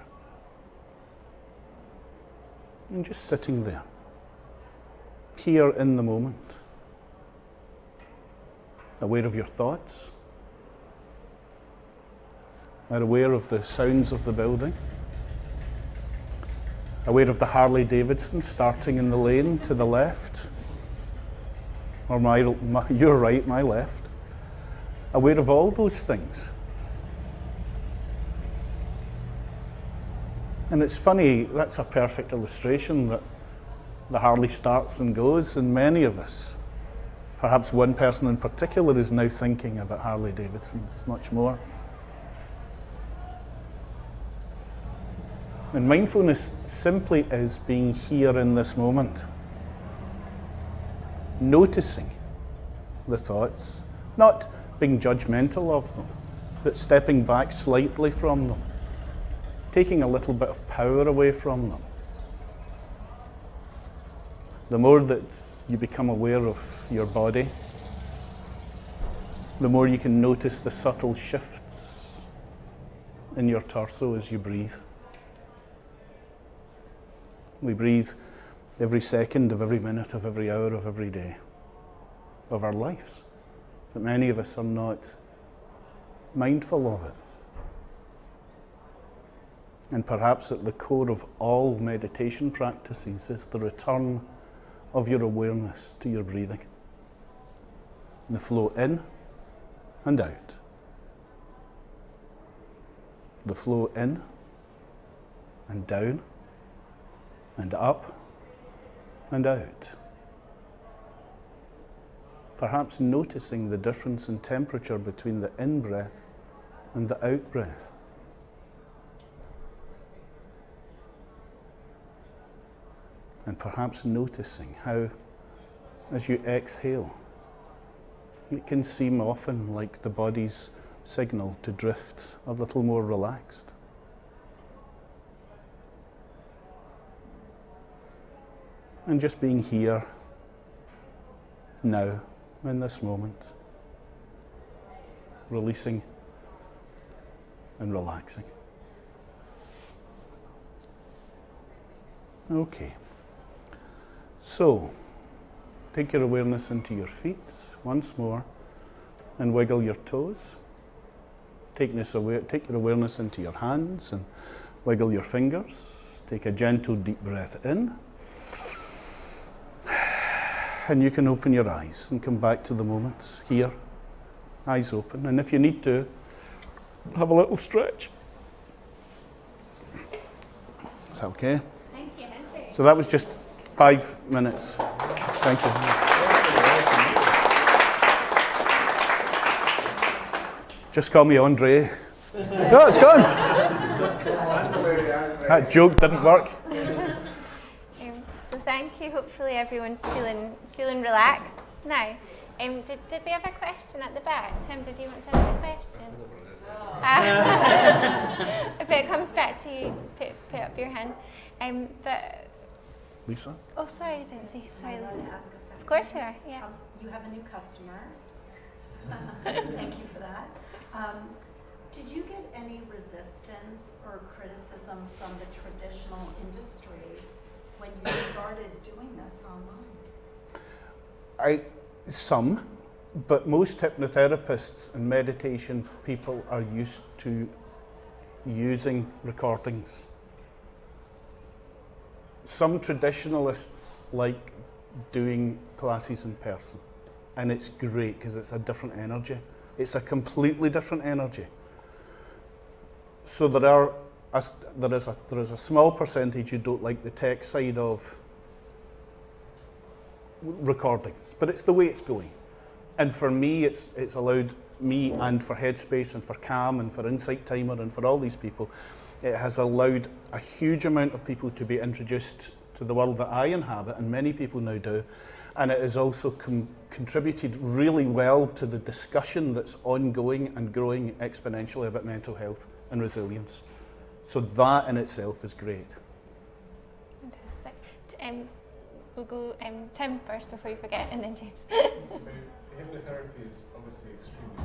And just sitting there. here in the moment, aware of your thoughts, are aware of the sounds of the building, aware of the Harley Davidson starting in the lane to the left, or your right, my left, aware of all those things. And it's funny, that's a perfect illustration that the Harley starts and goes, and many of us, perhaps one person in particular, is now thinking about Harley Davidsons much more. And mindfulness simply is being here in this moment, noticing the thoughts, not being judgmental of them, but stepping back slightly from them, taking a little bit of power away from them. The more that you become aware of your body, the more you can notice the subtle shifts in your torso as you breathe. We breathe every second of every minute of every hour of every day of our lives, but many of us are not mindful of it. And perhaps at the core of all meditation practices is the return of your awareness to your breathing. The flow in and out. The flow in and down and up and out. Perhaps noticing the difference in temperature between the in-breath and the out-breath. And perhaps noticing how, as you exhale, it can seem often like the body's signal to drift a little more relaxed. And just being here, now, in this moment, releasing and relaxing. Okay. So, take your awareness into your feet once more and wiggle your toes. Take your awareness into your hands and wiggle your fingers. Take a gentle deep breath in. And you can open your eyes and come back to the moment here, eyes open. And if you need to, have a little stretch. Is that okay? Thank you, Andrew. So that was just 5 minutes. Thank you. Just call me Andre. No, it's gone. That joke didn't work. So thank you. Hopefully everyone's feeling relaxed now. Did we have a question at the back? Tim, did you want to ask a question? If it comes back to you, put up your hand. But Lisa? oh, sorry, I didn't see. Sorry, I'd like Lisa. to ask a second. Of course you are. Yeah. You have a new customer. Thank you for that. Did you get any resistance or criticism from the traditional industry when you started doing this online? Some, but most hypnotherapists and meditation people are used to using recordings. Some traditionalists like doing classes in person, and it's great because it's a different energy. It's a completely different energy. So there is a small percentage who don't like the tech side of recordings, but it's the way it's going. And for me, it's allowed me, and for Headspace and for Calm and for Insight Timer and for all these people, it has allowed a huge amount of people to be introduced to the world that I inhabit, and many people now do. And it has also contributed really well to the discussion that's ongoing and growing exponentially about mental health and resilience. So that in itself is great. Fantastic. We'll go Tim first before you forget, and then James. So hypnotherapy is obviously extremely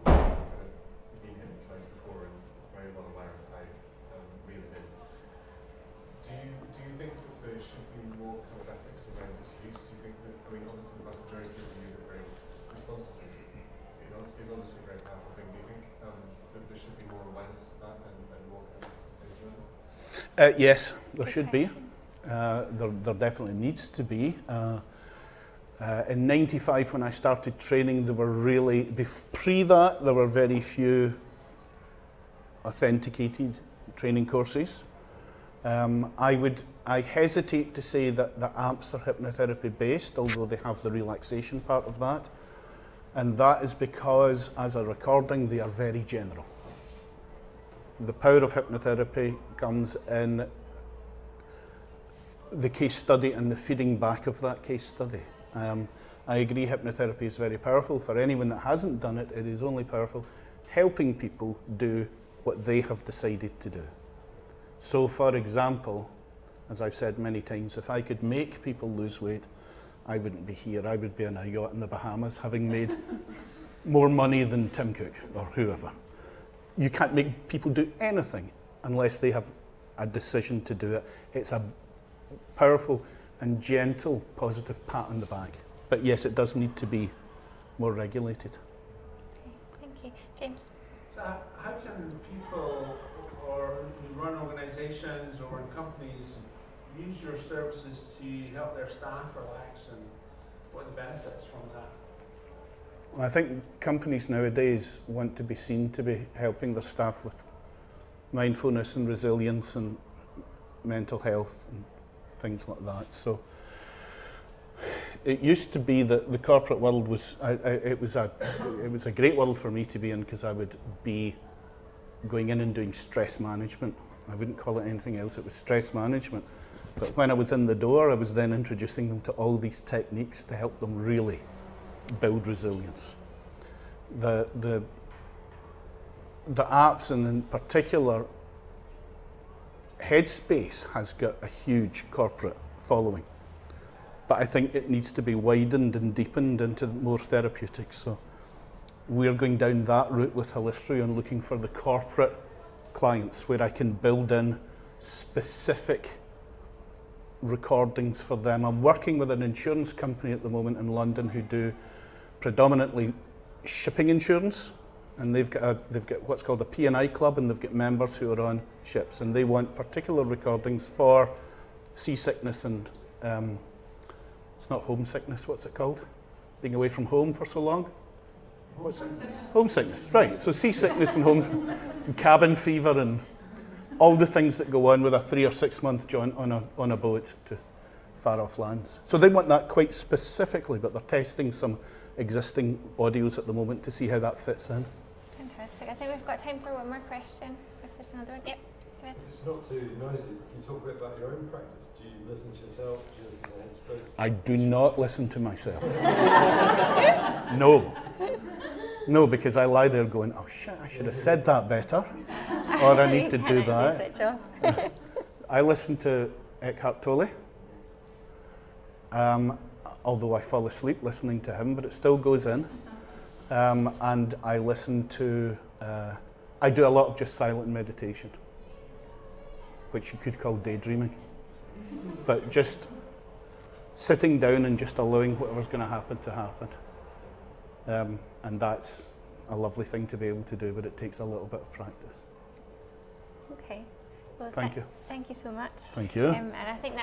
powerful. I've been hypnotized before and very well aware of how real it is. Do you think that there should be more kind of ethics around its use? Do you think that, I mean, obviously the vast majority of people use it very responsibly. It is obviously a very powerful thing. Do you think that there should be more awareness of that and more kind of things around it? Yes, there should be. There definitely needs to be. In '95, when I started training, there were really, pre that, there were very few authenticated training courses. I hesitate to say that the apps are hypnotherapy based, although they have the relaxation part of that. And that is because, as a recording, they are very general. The power of hypnotherapy comes in the case study and the feeding back of that case study. I agree hypnotherapy is very powerful. For anyone that hasn't done it, it is only powerful helping people do what they have decided to do. So, for example, as I've said many times, if I could make people lose weight, I wouldn't be here. I would be on a yacht in the Bahamas having made more money than Tim Cook or whoever. You can't make people do anything unless they have a decision to do it. It's a powerful and gentle, positive pat on the back. But yes, it does need to be more regulated. Okay, thank you. James? So how can people who run organisations or in companies use your services to help their staff relax, and what are the benefits from that? Well, I think companies nowadays want to be seen to be helping their staff with mindfulness and resilience and mental health and things like that. So it used to be that the corporate world was, it was a great world for me to be in, because I would be going in and doing stress management. I wouldn't call it anything else, it was stress management. But when I was in the door, I was then introducing them to all these techniques to help them really build resilience. The apps, and in particular, Headspace has got a huge corporate following. But I think it needs to be widened and deepened into more therapeutics. So we're going down that route with Holistry and looking for the corporate clients where I can build in specific recordings for them. I'm working with an insurance company at the moment in London who do predominantly shipping insurance, and they've got what's called a P&I club, and they've got members who are on ships, and they want particular recordings for seasickness and it's not homesickness, what's it called? Being away from home for so long? What's it? Homesickness, right. So seasickness and and cabin fever and all the things that go on with a 3 or 6 month jaunt on a boat to far off lands. So they want that quite specifically, but they're testing some existing audios at the moment to see how that fits in. Fantastic. I think we've got time for one more question. If there's another one. Yep. Go ahead. It's not too noisy, but can you talk a bit about your own practice? Do you listen to yourself? Do you listen to Headspace? I do not listen to myself. No, because I lie there going, oh shit, I should have said that better, or I need to do that. I listen to Eckhart Tolle, although I fall asleep listening to him, but it still goes in. And I listen to, I do a lot of just silent meditation, which you could call daydreaming, but just sitting down and just allowing whatever's going to happen. And that's a lovely thing to be able to do, but it takes a little bit of practice. Okay. Well, Thank you. Thank you so much. Thank you. And I think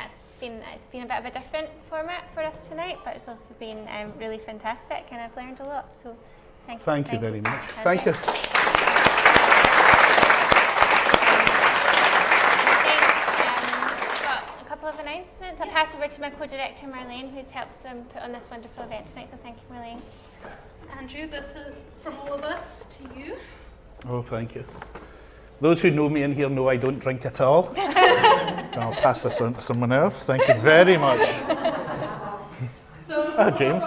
it's been a bit of a different format for us tonight, but it's also been really fantastic, and I've learned a lot. So thank you very much. Thank you. Got a couple of announcements. I'll pass over to my co-director Marlene, who's helped put on this wonderful event tonight. So thank you, Marlene. Andrew, this is from all of us to you. Oh, thank you. Those who know me in here know I don't drink at all. I'll pass this on to someone else. Thank you very much. So, James.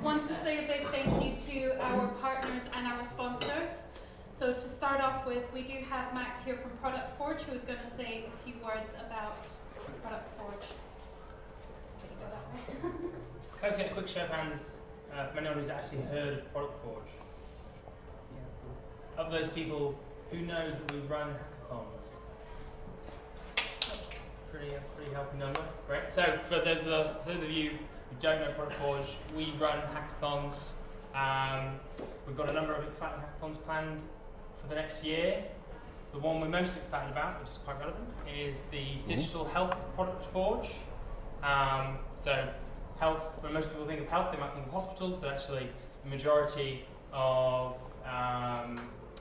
Want to say a big thank you to our partners and our sponsors. So to start off with, we do have Max here from Product Forge, who is going to say a few words about Product Forge. Can I just get a quick show of hands for anyone who's actually heard of Product Forge? Of those people, who knows that we run hackathons? That's a pretty healthy number. Great. So for those of you who don't know Product Forge, we run hackathons. We've got a number of exciting hackathons planned for the next year. The one we're most excited about, which is quite relevant, is the Digital Health Product Forge. So health, when most people think of health, they might think of hospitals, but actually the majority of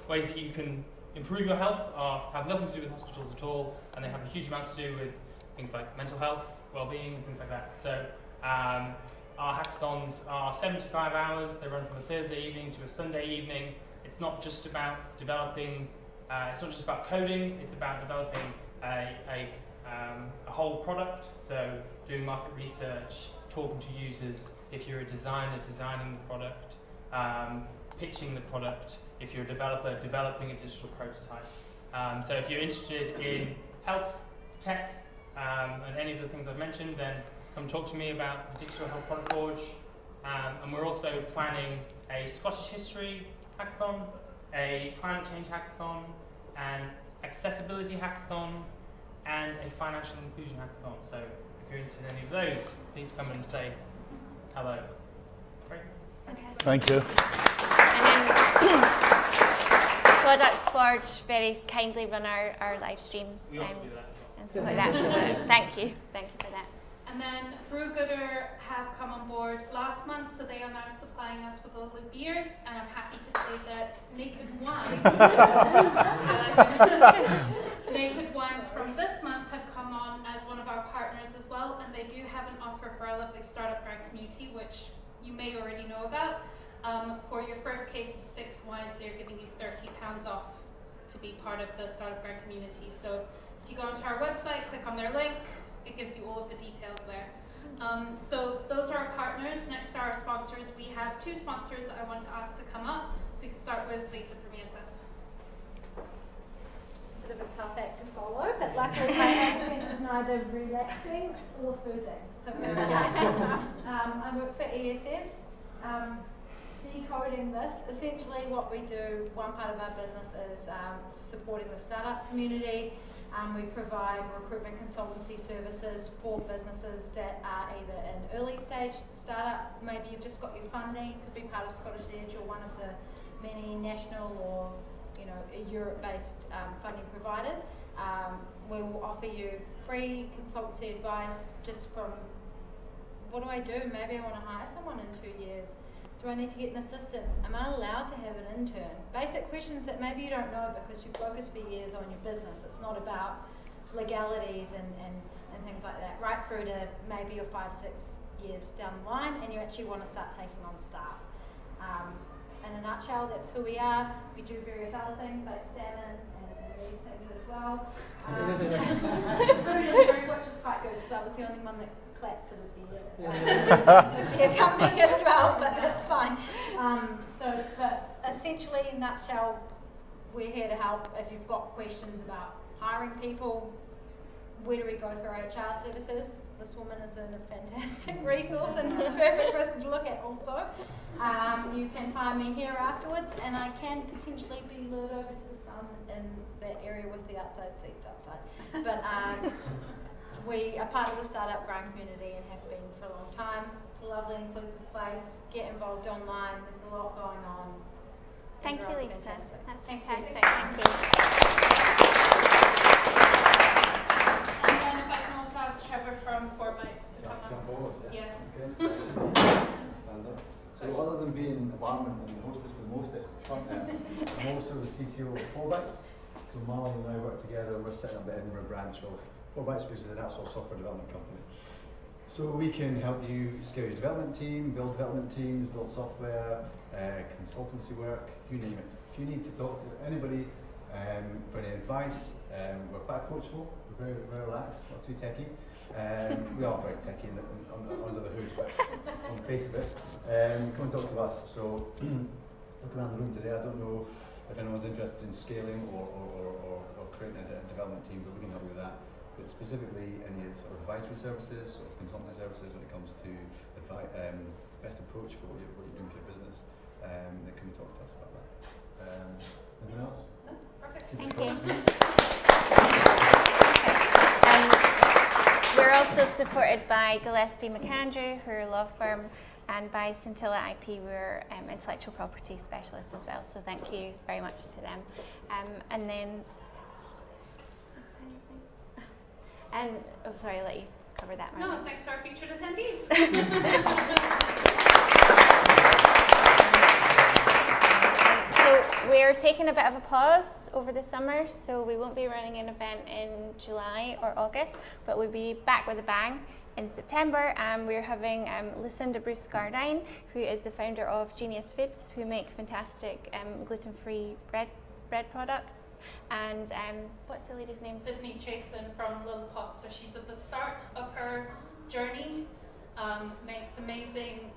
ways that you can improve your health have nothing to do with hospitals at all, and they have a huge amount to do with things like mental health, well-being, and things like that. So our hackathons are 75 hours. They run from a Thursday evening to a Sunday evening. It's not just about developing, it's not just about coding, it's about developing a whole product. So doing market research, talking to users, if you're a designer, designing the product, pitching the product, if you're a developer, developing a digital prototype. So if you're interested in health, tech, and any of the things I've mentioned, then come talk to me about the Digital Health Product Forge. And we're also planning a Scottish history hackathon, a climate change hackathon, an accessibility hackathon, and a financial inclusion hackathon. So if you're interested in any of those, please come and say hello. Great. Thank you. And then Product Forge very kindly run our live streams We also do that and stuff like that. So thank you for that. And then Brewgooder have come on board last month, so they are now supplying us with all the beers, and I'm happy to say that Naked Wines, Naked Wines from this month have come on as one of our partners as well, and they do have an offer for our lovely startup grant community, which you may already know about. For your first case of 6 wines, they're giving you £30 off to be part of the startup grant community. So if you go onto our website, click on their link, it gives you all of the details there. So those are our partners. Next are our sponsors. We have 2 sponsors that I want to ask to come up. We can start with Lisa from ESS. Bit of a tough act to follow, but luckily my accent is neither relaxing or soothing. So I work for ESS. Decoding this, essentially what we do, one part of our business is supporting the startup community. We provide recruitment consultancy services for businesses that are either in early stage startup, maybe you've just got your funding, could be part of Scottish Edge or one of the many national or Europe-based funding providers. We will offer you free consultancy advice just from, what do I do? Maybe I want to hire someone in 2 years. Do I need to get an assistant? Am I allowed to have an intern? Basic questions that maybe you don't know because you focus for years on your business. It's not about legalities and things like that, right through to maybe you're 5-6 years down the line and you actually want to start taking on staff. In a nutshell, that's who we are. We do various other things like salmon and these things as well. Food and drink, which is quite good because I was the only one that clapped for the beer company as well, but that's fine. But essentially, in a nutshell, we're here to help. If you've got questions about hiring people, where do we go for HR services? This woman is a fantastic resource and the perfect person to look at also. You can find me here afterwards, and I can potentially be lured over to the sun in that area with the outside seats outside. But we are part of the startup grant community and have been for a long time. It's a lovely, inclusive place. Get involved online. There's a lot going on. Thank you, Everyone's Lisa. fantastic. That's Thank fantastic. you. Thank you. And then if I can also ask Trevor from Fortnights to come forward, yeah. Yes. Okay. Stand up. So other than being a barman and the hostess with mostest at the front end, I'm also the CTO of 4Bytes. So Marlon and I work together and we're setting up the Edinburgh branch of 4Bytes, which is an outsourced software development company. So we can help you scale your development team, build development teams, build software, consultancy work, you name it. If you need to talk to anybody for any advice, we're quite approachable, we're very relaxed, not too techy. We are very techy under the hood, but on the face of it. Come and talk to us. So look around the room today. I don't know if anyone's interested in scaling or creating a development team, but we can help you with that. But specifically any sort of advisory services or consultancy services when it comes to best approach for what you're doing for your business, then come and talk to us about that. Anything else? No, perfect. Thank you. also supported by Gillespie McAndrew, who are a law firm, and by Scintilla IP, we're intellectual property specialists as well. So thank you very much to them. And then, oh, sorry, I'll let you cover that, Marla. No, thanks to our featured attendees. So we're taking a bit of a pause over the summer, so we won't be running an event in July or August, but we'll be back with a bang in September. We're having Lucinda Bruce Gardine, who is the founder of Genius Foods, who make fantastic gluten-free bread products. And what's the lady's name? Sydney Chasen from Little Pop. So she's at the start of her journey. Makes amazing.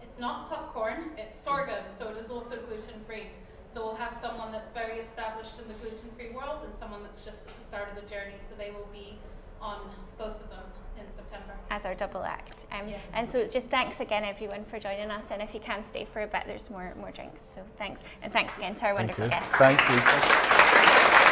It's not popcorn, it's sorghum, so it is also gluten-free. So we'll have someone that's very established in the gluten-free world and someone that's just at the start of the journey. So they will be on both of them in September. As our double act. Yeah. And so just thanks again everyone for joining us, and if you can stay for a bit, there's more drinks. So thanks, and thanks again to our wonderful guests. Thanks, Lisa.